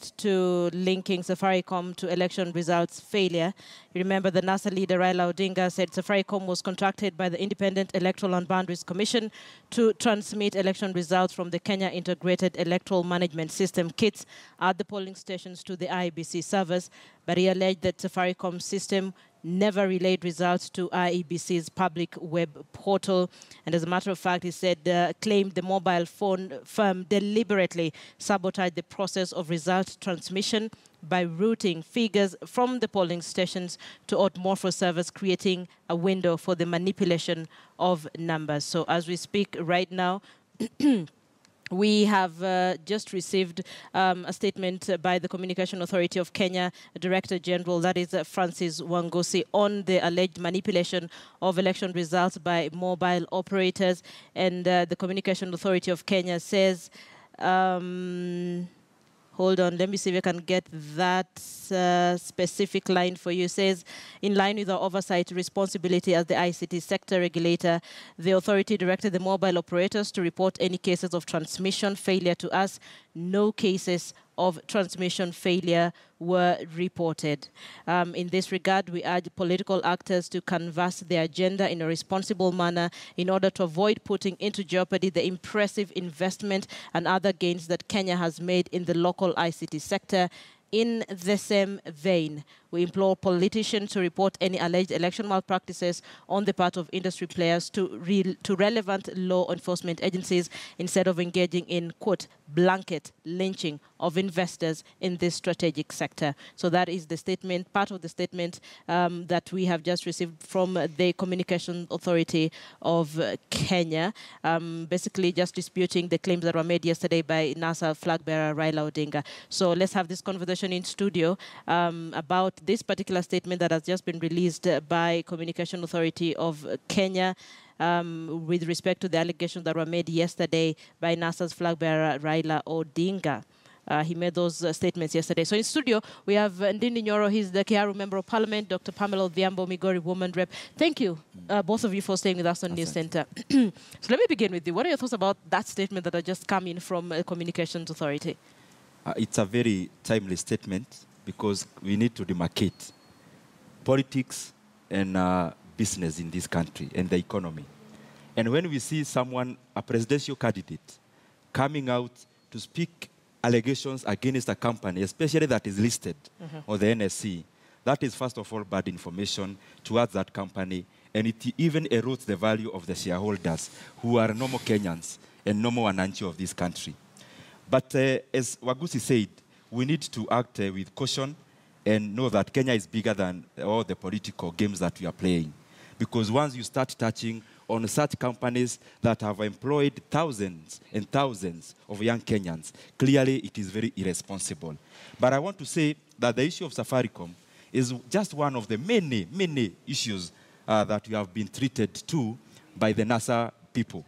respect to linking Safaricom to election results failure. You remember the NASA leader Raila Odinga said Safaricom was contracted by the Independent Electoral and Boundaries Commission to transmit election results from the Kenya Integrated Electoral Management System kits at the polling stations to the IEBC servers, but he alleged that Safaricom's system never relayed results to IEBC's public web portal. And as a matter of fact, he said, claimed the mobile phone firm deliberately sabotaged the process of result transmission by routing figures from the polling stations to Otmorpho servers, creating a window for the manipulation of numbers. So as we speak right now, we have just received a statement by the Communication Authority of Kenya Director General, that is Francis Wangosi, on the alleged manipulation of election results by mobile operators. And the Communication Authority of Kenya says, hold on, let me see if I can get that specific line for you. It says, in line with our oversight responsibility as the ICT sector regulator, the authority directed the mobile operators to report any cases of transmission failure to us. No cases of transmission failure were reported. In this regard, we urge political actors to canvass their agenda in a responsible manner in order to avoid putting into jeopardy the impressive investment and other gains that Kenya has made in the local ICT sector. In the same vein, we implore politicians to report any alleged election malpractices on the part of industry players to relevant law enforcement agencies instead of engaging in, quote, blanket lynching of investors in this strategic sector. So that is the statement, part of the statement that we have just received from the Communication Authority of Kenya, basically just disputing the claims that were made yesterday by NASA flag bearer Raila Odinga. So let's have this conversation in studio about this particular statement that has just been released by Communication Authority of Kenya with respect to the allegations that were made yesterday by NASA's flag bearer Raila Odinga. He made those statements yesterday. So in studio, we have Ndindi Nyoro. He's the Kiaru Member of Parliament, Dr. Pamela Odhiambo, Migori Woman Rep. Thank you, both of you, for staying with us on News Center. So let me begin with you. What are your thoughts about that statement that had just come in from Communications Authority? It's a very timely statement because we need to demarcate politics and business in this country and the economy. And when we see someone, a presidential candidate, coming out to speak allegations against a company, especially that is listed on the NSC, that is first of all bad information towards that company, and it even erodes the value of the shareholders who are normal Kenyans and normal wananchi of this country. But as Wagusi said, we need to act with caution and know that Kenya is bigger than all the political games that we are playing. Because once you start touching on such companies that have employed thousands and thousands of young Kenyans, clearly it is very irresponsible. But I want to say that the issue of Safaricom is just one of the many, many issues that we have been treated to by the NASA people.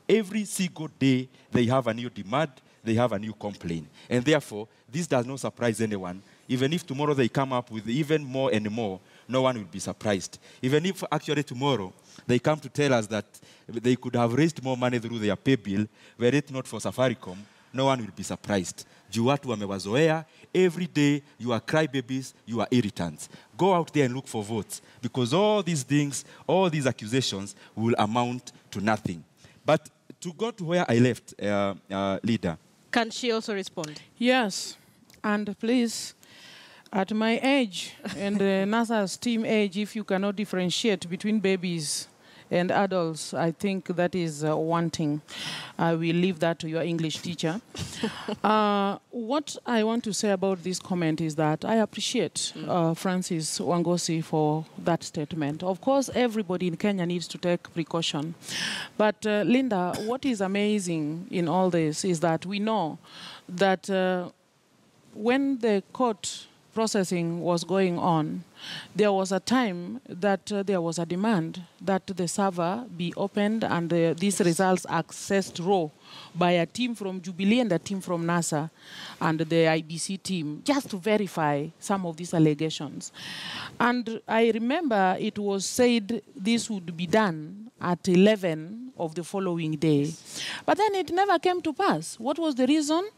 Every single day, they have a new demand, they have a new complaint. And therefore, this does not surprise anyone. Even if tomorrow they come up with even more and more, no one will be surprised. Even if actually tomorrow they come to tell us that they could have raised more money through their pay bill, were it not for Safaricom, no one will be surprised. Juu watu wamewazoea, every day you are crybabies, you are irritants. Go out there and look for votes, because all these things, all these accusations will amount to nothing. But to go to where I left, leader. Can she also respond? Yes, and please, at my age and NASA's team age, if you cannot differentiate between babies and adults, I think that is wanting. I will leave that to your English teacher. What I want to say about this comment is that I appreciate Francis Wangosi for that statement. Of course, everybody in Kenya needs to take precaution. But Linda, what is amazing in all this is that we know that when the court processing was going on, there was a time that there was a demand that the server be opened and these results accessed raw by a team from Jubilee and a team from NASA and the IBC team, just to verify some of these allegations. And I remember it was said this would be done at 11 of the following day. But then it never came to pass. What was the reason?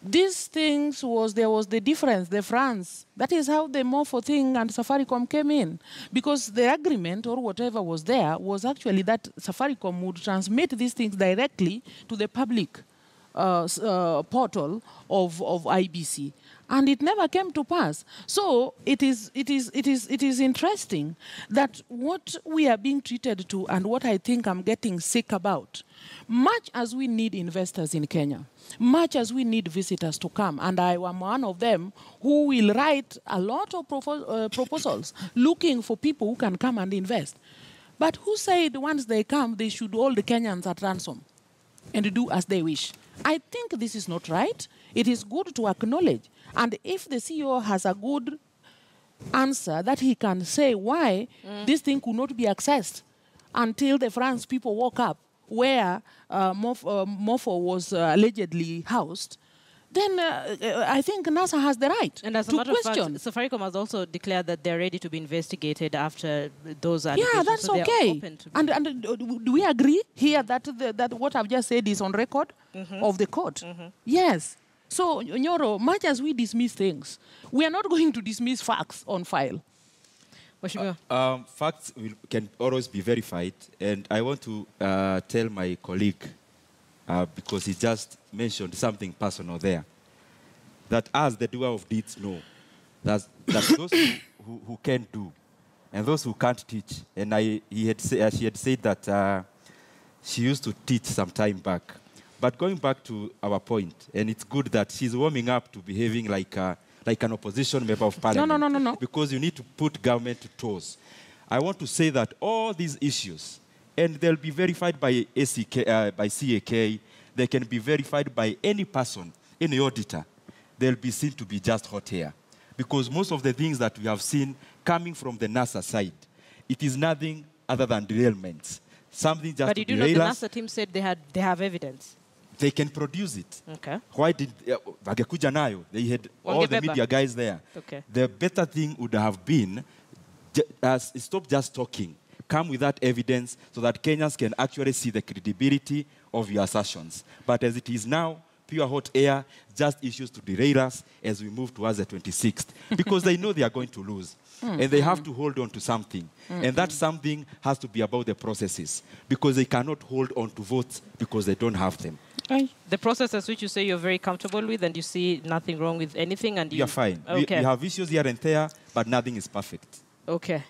These things there was the difference, the France. That is how the MOFO thing and Safaricom came in. Because the agreement or whatever was there was actually that Safaricom would transmit these things directly to the public portal of IBC. And it never came to pass. So it is interesting that what we are being treated to and what I think I'm getting sick about, much as we need investors in Kenya, much as we need visitors to come, and I am one of them who will write a lot of proposals looking for people who can come and invest. But who said once they come, they should hold the Kenyans at ransom and do as they wish? I think this is not right. It is good to acknowledge. And if the CEO has a good answer that he can say why this thing could not be accessed until the France people woke up where MOFO was allegedly housed, then I think NASA has the right and as a to matter question. Of fact, Safaricom has also declared that they're ready to be investigated after those allegations. Yeah, that's so okay. And do we agree here that that what I've just said is on record of the court? Yes. So, Nyoro, much as we dismiss things, we are not going to dismiss facts on file. Facts can always be verified. And I want to tell my colleague, because he just mentioned something personal there, that as the doer of deeds know, that those who can do and those who can't teach. And she had said that she used to teach some time back. But going back to our point, and it's good that she's warming up to behaving like an opposition member of parliament. No. Because you need to put government to toes. I want to say that all these issues, and they'll be verified by by CAK, they can be verified by any person, any auditor. They'll be seen to be just hot air. Because most of the things that we have seen coming from the NASA side, it is nothing other than derailments. Something just but you do know the NASA team said they have evidence. They can produce it. Okay. Why did Wagekuja nayo? They had all the media guys there. Okay. The better thing would have been stop just talking. Come with that evidence so that Kenyans can actually see the credibility of your assertions. But as it is now, pure hot air, just issues to derail us as we move towards the 26th. Because they know they are going to lose. And they have to hold on to something. And that something has to be about the processes. Because they cannot hold on to votes because they don't have them. The processes which you say you're very comfortable with and you see nothing wrong with anything and you're fine. Okay. We have issues here and there, but nothing is perfect. Okay.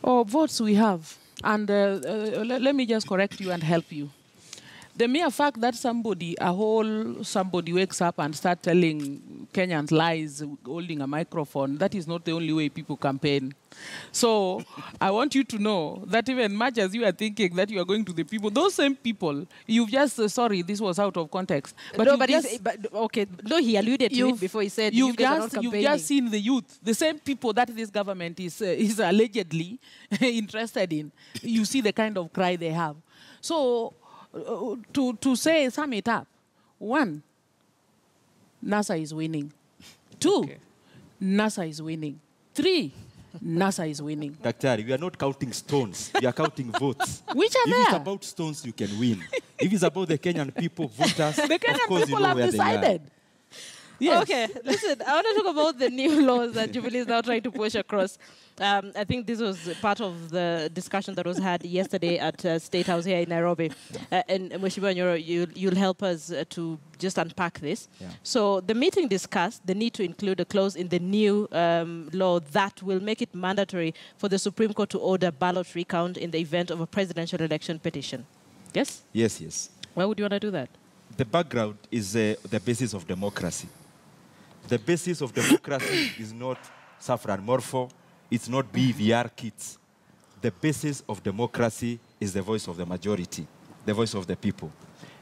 Votes we have. And let me just correct you and help you. The mere fact that somebody wakes up and starts telling Kenyans lies, holding a microphone, that is not the only way people campaign. So I want you to know that even much as you are thinking that you are going to the people, those same people, you've just, sorry, this was out of context. But no, he alluded to it before he said you've just seen the youth, the same people that this government is allegedly interested in. You see the kind of cry they have. So to sum it up, 1, NASA is winning. 2, NASA is winning. 3, NASA is winning. Daktari, we are not counting stones. We are counting votes. Which are there? If it's about stones, you can win. If it's about the Kenyan people, voters, the Kenyan of course people you know have where decided. they are. Yes. Okay, listen, I want to talk about the new laws that Jubilee is now trying to push across. I think this was part of the discussion that was had yesterday at State House here in Nairobi. And Mheshimiwa Nyoro, you'll help us to just unpack this. Yeah. So the meeting discussed the need to include a clause in the new law that will make it mandatory for the Supreme Court to order ballot recount in the event of a presidential election petition. Yes? Yes, yes. Why would you want to do that? The background is the basis of democracy. The basis of democracy is not Saffron Morpho, it's not BVR kits. The basis of democracy is the voice of the majority, the voice of the people.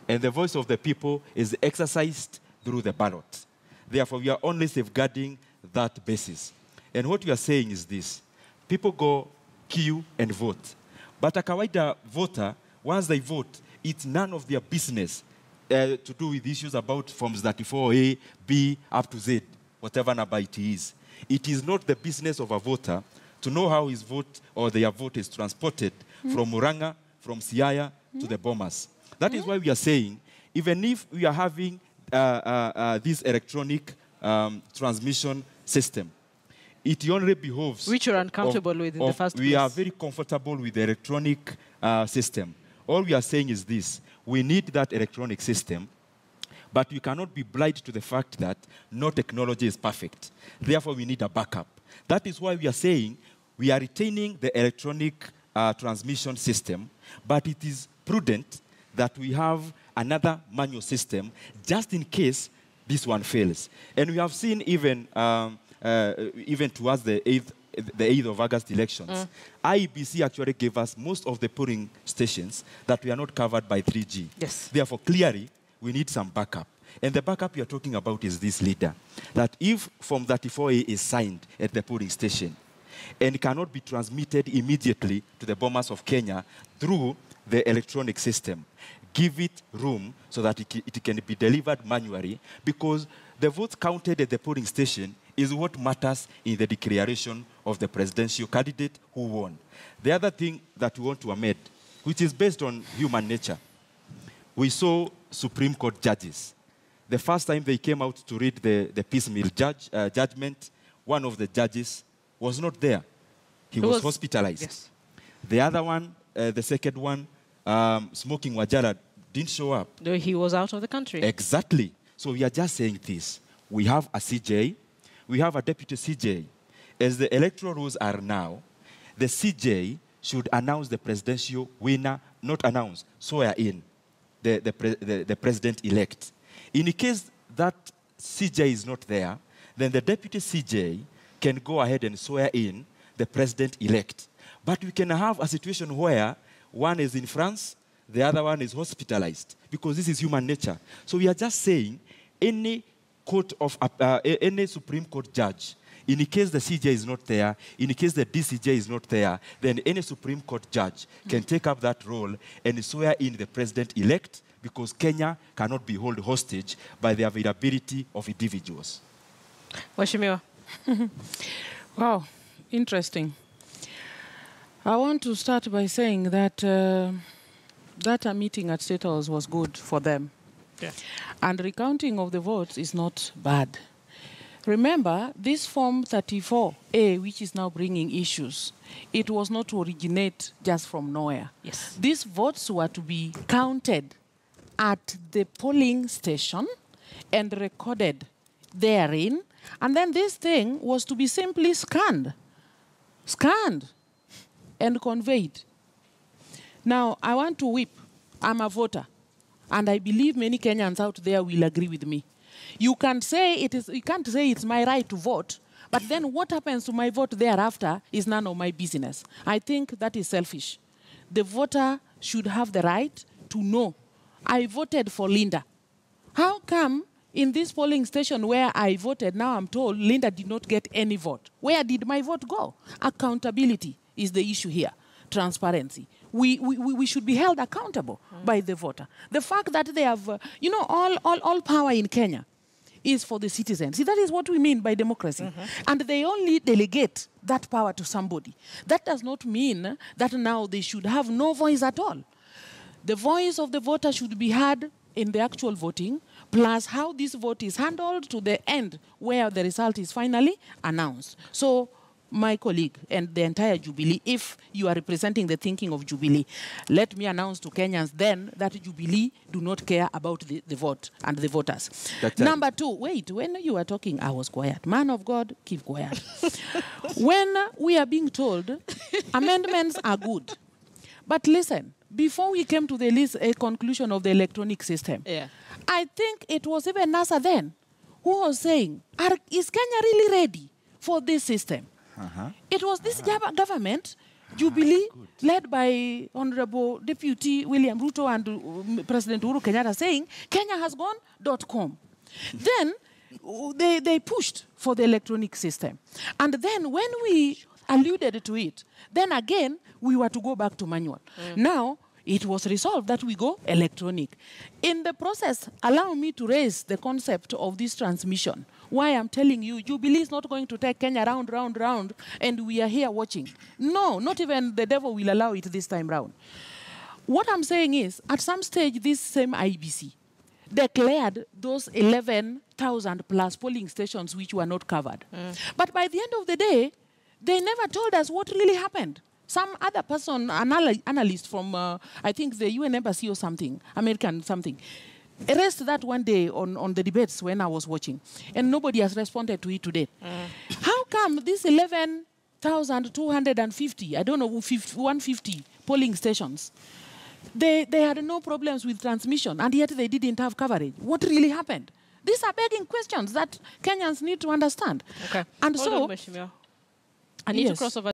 And the voice of the people is exercised through the ballot. Therefore, we are only safeguarding that basis. And what we are saying is this. People go queue and vote. But a kawaida voter, once they vote, it's none of their business to do with issues about forms 34A, B, up to Z, whatever number it is. It is not the business of a voter to know how his vote or their vote is transported from Muranga, from Siaya to the Bomas. That is why we are saying, even if we are having this electronic transmission system. It only behoves... Which you're uncomfortable with in the first place. We are very comfortable with the electronic system. All we are saying is this. We need that electronic system, but we cannot be blind to the fact that no technology is perfect. Therefore, we need a backup. That is why we are saying we are retaining the electronic transmission system, but it is prudent that we have another manual system just in case this one fails. And we have seen even towards the 8th of August elections, IEBC actually gave us most of the polling stations that we are not covered by 3G. Yes. Therefore, clearly, we need some backup. And the backup you're talking about is this leader, that if Form 34A is signed at the polling station and cannot be transmitted immediately to the bombers of Kenya through the electronic system, give it room so that it can be delivered manually, because the votes counted at the polling station is what matters in the declaration of the presidential candidate who won. The other thing that we want to amend, which is based on human nature, we saw Supreme Court judges. The first time they came out to read the piecemeal judgment, one of the judges was not there. He was hospitalized. Yes. The other one, the second one, Smoking Wajara, didn't show up. No, he was out of the country. Exactly. So we are just saying this. We have a CJ. We have a deputy CJ. As the electoral rules are now, the CJ should announce the presidential winner, not announce, swear in the president-elect. In case that CJ is not there, then the deputy CJ can go ahead and swear in the president-elect. But we can have a situation where one is in France, the other one is hospitalized, because this is human nature. So we are just saying any Supreme Court judge, in case the CJ is not there, in case the DCJ is not there, then any Supreme Court judge can take up that role and swear in the president-elect, because Kenya cannot be held hostage by the availability of individuals. Washimiwa. Wow, interesting. I want to start by saying that that meeting at State House was good for them. Yeah. And recounting of the votes is not bad. Remember, this Form 34A, which is now bringing issues, it was not to originate just from nowhere. Yes. These votes were to be counted at the polling station and recorded therein, and then this thing was to be simply scanned and conveyed. Now, I want to weep. I'm a voter, and I believe many Kenyans out there will agree with me. You can't say it's my right to vote, but then what happens to my vote thereafter is none of my business. I think that is selfish. The voter should have the right to know, I voted for Linda. How come in this polling station where I voted, now I'm told Linda did not get any vote? Where did my vote go? Accountability is the issue here. Transparency. We should be held accountable by the voter. The fact that they have, all power in Kenya is for the citizens. See, that is what we mean by democracy. And they only delegate that power to somebody. That does not mean that now they should have no voice at all. The voice of the voter should be heard in the actual voting, plus how this vote is handled to the end where the result is finally announced. So, my colleague and the entire Jubilee, if you are representing the thinking of Jubilee, let me announce to Kenyans then that Jubilee do not care about the vote and the voters. Number two, wait, when you were talking, I was quiet. Man of God, keep quiet. When we are being told amendments are good, but listen, before we came to the conclusion of the electronic system, I think it was even NASA then who was saying, is Kenya really ready for this system? It was this government, Jubilee, led by Honorable Deputy William Ruto and President Uhuru Kenyatta, saying, Kenya has gone.com. Then they pushed for the electronic system. And then when we alluded to it, then again, we were to go back to manual. Now, it was resolved that we go electronic. In the process, allow me to raise the concept of this transmission. Why I'm telling you, Jubilee is not going to take Kenya round, and we are here watching. No, not even the devil will allow it this time round. What I'm saying is, at some stage, this same IBC, declared those 11,000 plus polling stations which were not covered. But by the end of the day, they never told us what really happened. Some other person, analyst from, I think, the UN embassy or something, American something, erased that one day on the debates when I was watching, and nobody has responded to it today. How come these 11,250, I don't know, 150 polling stations, they had no problems with transmission, and yet they didn't have coverage? What really happened? These are begging questions that Kenyans need to understand. Okay. And Hold so, on, Mheshimiwa. I need to cross over